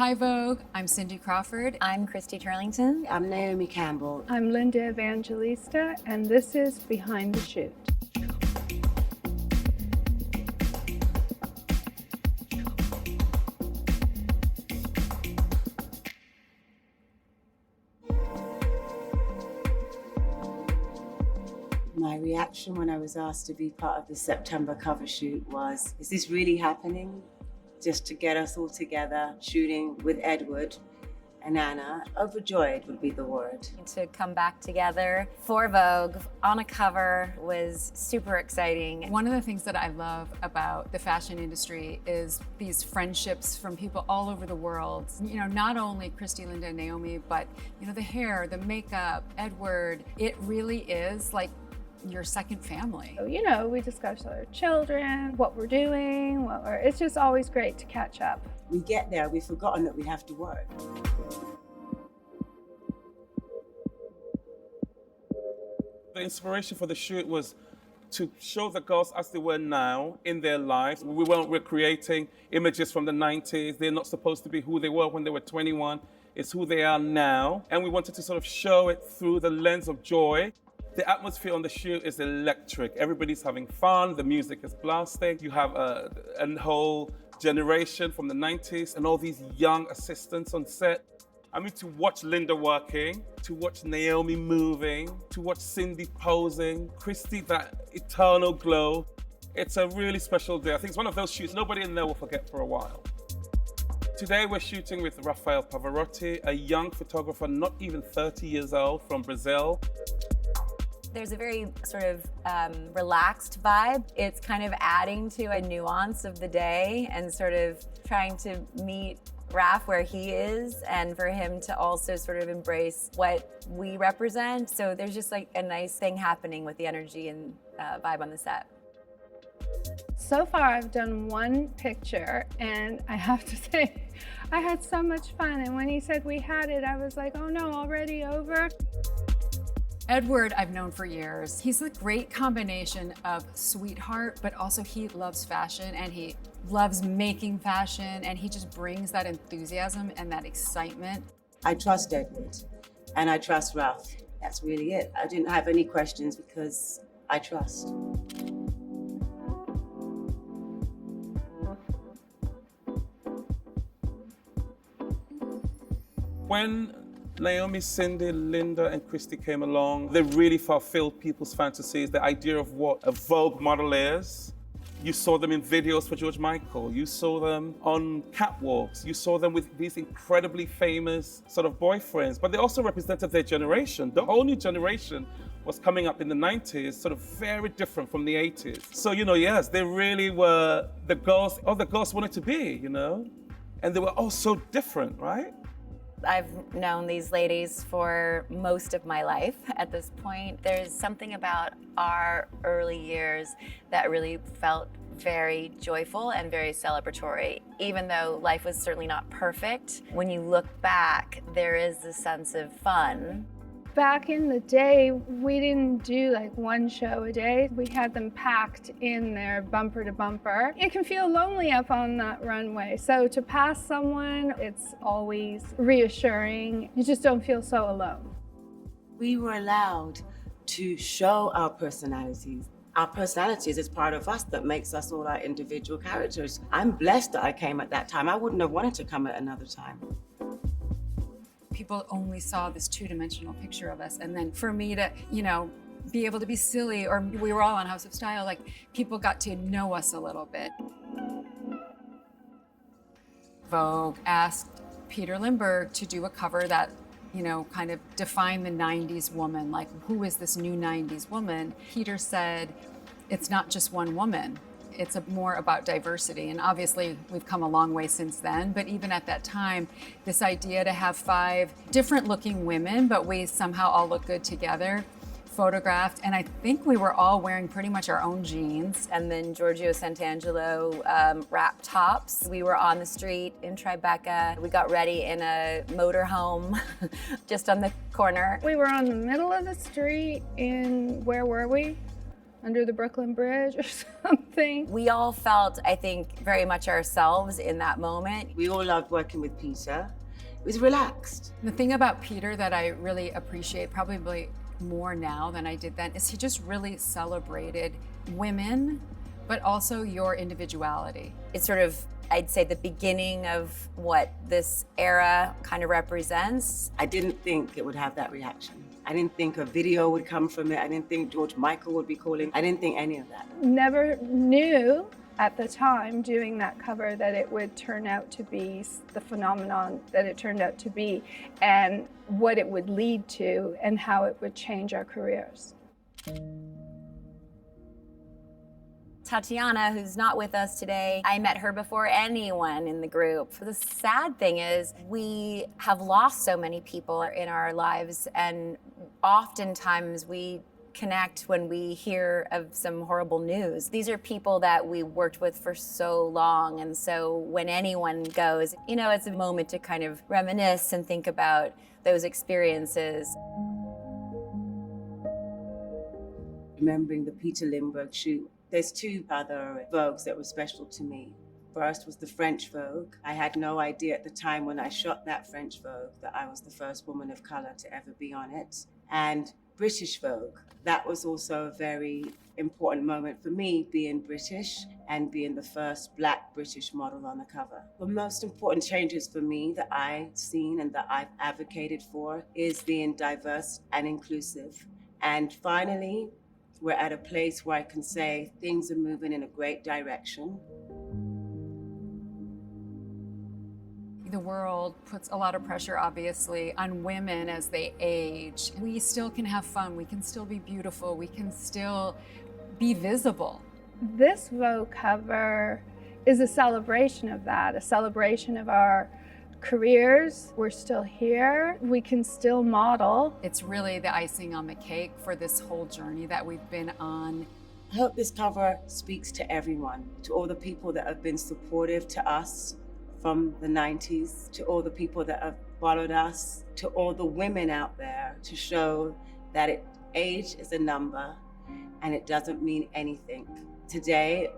Hi Vogue, I'm Cindy Crawford. I'm Christy Turlington. I'm Naomi Campbell. I'm Linda Evangelista, and this is Behind the Shoot. My reaction when I was asked to be part of the September cover shoot was, is this really happening? Just to get us all together, shooting with Edward and Anna. Overjoyed would be the word. To come back together for Vogue on a cover was super exciting. One of the things that I love about the fashion industry is these friendships from people all over the world. You know, not only Christy, Linda, and Naomi, but you know, the hair, the makeup, Edward. It really is like your second family. So, you know, we discuss our children, what we're doing, it's just always great to catch up. We get there, we've forgotten that we have to work. The inspiration for the shoot was to show the girls as they were now in their lives. We weren't recreating images from the 90s. They're not supposed to be who they were when they were 21. It's who they are now. And we wanted to sort of show it through the lens of joy. The atmosphere on the shoot is electric. Everybody's having fun, the music is blasting. You have a whole generation from the 90s and all these young assistants on set. I mean, to watch Linda working, to watch Naomi moving, to watch Cindy posing, Christy, that eternal glow. It's a really special day. I think it's one of those shoots nobody in there will forget for a while. Today we're shooting with Rafael Pavarotti, a young photographer, not even 30 years old, from Brazil. There's a very sort of relaxed vibe. It's kind of adding to a nuance of the day and sort of trying to meet Raf where he is and for him to also sort of embrace what we represent. So there's just like a nice thing happening with the energy and vibe on the set. So far, I've done one picture, and I have to say, I had so much fun. And when he said we had it, I was like, oh no, already over? Edward, I've known for years. He's a great combination of sweetheart, but also he loves fashion and he loves making fashion, and he just brings that enthusiasm and that excitement. I trust Edward and I trust Ralph. That's really it. I didn't have any questions because I trust. When Naomi, Cindy, Linda, and Christy came along, they really fulfilled people's fantasies, the idea of what a Vogue model is. You saw them in videos for George Michael. You saw them on catwalks. You saw them with these incredibly famous sort of boyfriends, but they also represented their generation. The whole new generation was coming up in the 90s, sort of very different from the 80s. So, you know, yes, they really were the girls, all the girls wanted to be, you know? And they were all so different, right? I've known these ladies for most of my life at this point. There's something about our early years that really felt very joyful and very celebratory. Even though life was certainly not perfect, when you look back, there is a sense of fun. Back in the day, we didn't do like one show a day. We had them packed in there bumper to bumper. It can feel lonely up on that runway. So to pass someone, it's always reassuring. You just don't feel so alone. We were allowed to show our personalities. Our personalities is part of us that makes us all our individual characters. I'm blessed that I came at that time. I wouldn't have wanted to come at another time. People only saw this two-dimensional picture of us, and then for me to, you know, be able to be silly, or we were all on House of Style, like people got to know us a little bit. Vogue asked Peter Lindbergh to do a cover that, you know, kind of defined the 90s woman, like who is this new 90s woman? Peter said, it's not just one woman. It's more about diversity. And obviously we've come a long way since then, but even at that time, this idea to have 5 different looking women, but we somehow all look good together, photographed. And I think we were all wearing pretty much our own jeans. And then Giorgio Santangelo wrap tops. We were on the street in Tribeca. We got ready in a motorhome just on the corner. We were on the middle of the street in, where were we? under the Brooklyn Bridge or something. We all felt, I think, very much ourselves in that moment. We all loved working with Peter. It was relaxed. The thing about Peter that I really appreciate, probably more now than I did then, is he just really celebrated women, but also your individuality. It's sort of, I'd say, the beginning of what this era kind of represents. I didn't think it would have that reaction. I didn't think a video would come from it. I didn't think George Michael would be calling. I didn't think any of that. Never knew at the time doing that cover that it would turn out to be the phenomenon that it turned out to be, and what it would lead to and how it would change our careers. Tatiana, who's not with us today, I met her before anyone in the group. The sad thing is we have lost so many people in our lives, and oftentimes we connect when we hear of some horrible news. These are people that we worked with for so long, and so when anyone goes, you know, it's a moment to kind of reminisce and think about those experiences. Remembering the Peter Lindbergh shoot, there's two other Vogues that were special to me. First was the French Vogue. I had no idea at the time when I shot that French Vogue that I was the first woman of color to ever be on it. And British Vogue. That was also a very important moment for me, being British and being the first Black British model on the cover. The most important changes for me that I've seen and that I've advocated for is being diverse and inclusive. And finally, we're at a place where I can say things are moving in a great direction. The world puts a lot of pressure, obviously, on women as they age. We still can have fun, we can still be beautiful, we can still be visible. This Vogue cover is a celebration of that, a celebration of our careers. We're still here, we can still model. It's really the icing on the cake for this whole journey that we've been on. I hope this cover speaks to everyone, to all the people that have been supportive to us from the 90s, to all the people that have followed us, to all the women out there, to show that age is a number and it doesn't mean anything. Today,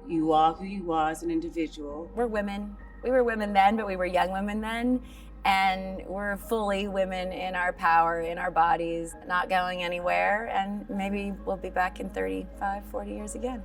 you are who you are as an individual. We're women. We were women then, but we were young women then. And we're fully women in our power, in our bodies, not going anywhere. And maybe we'll be back in 35, 40 years again.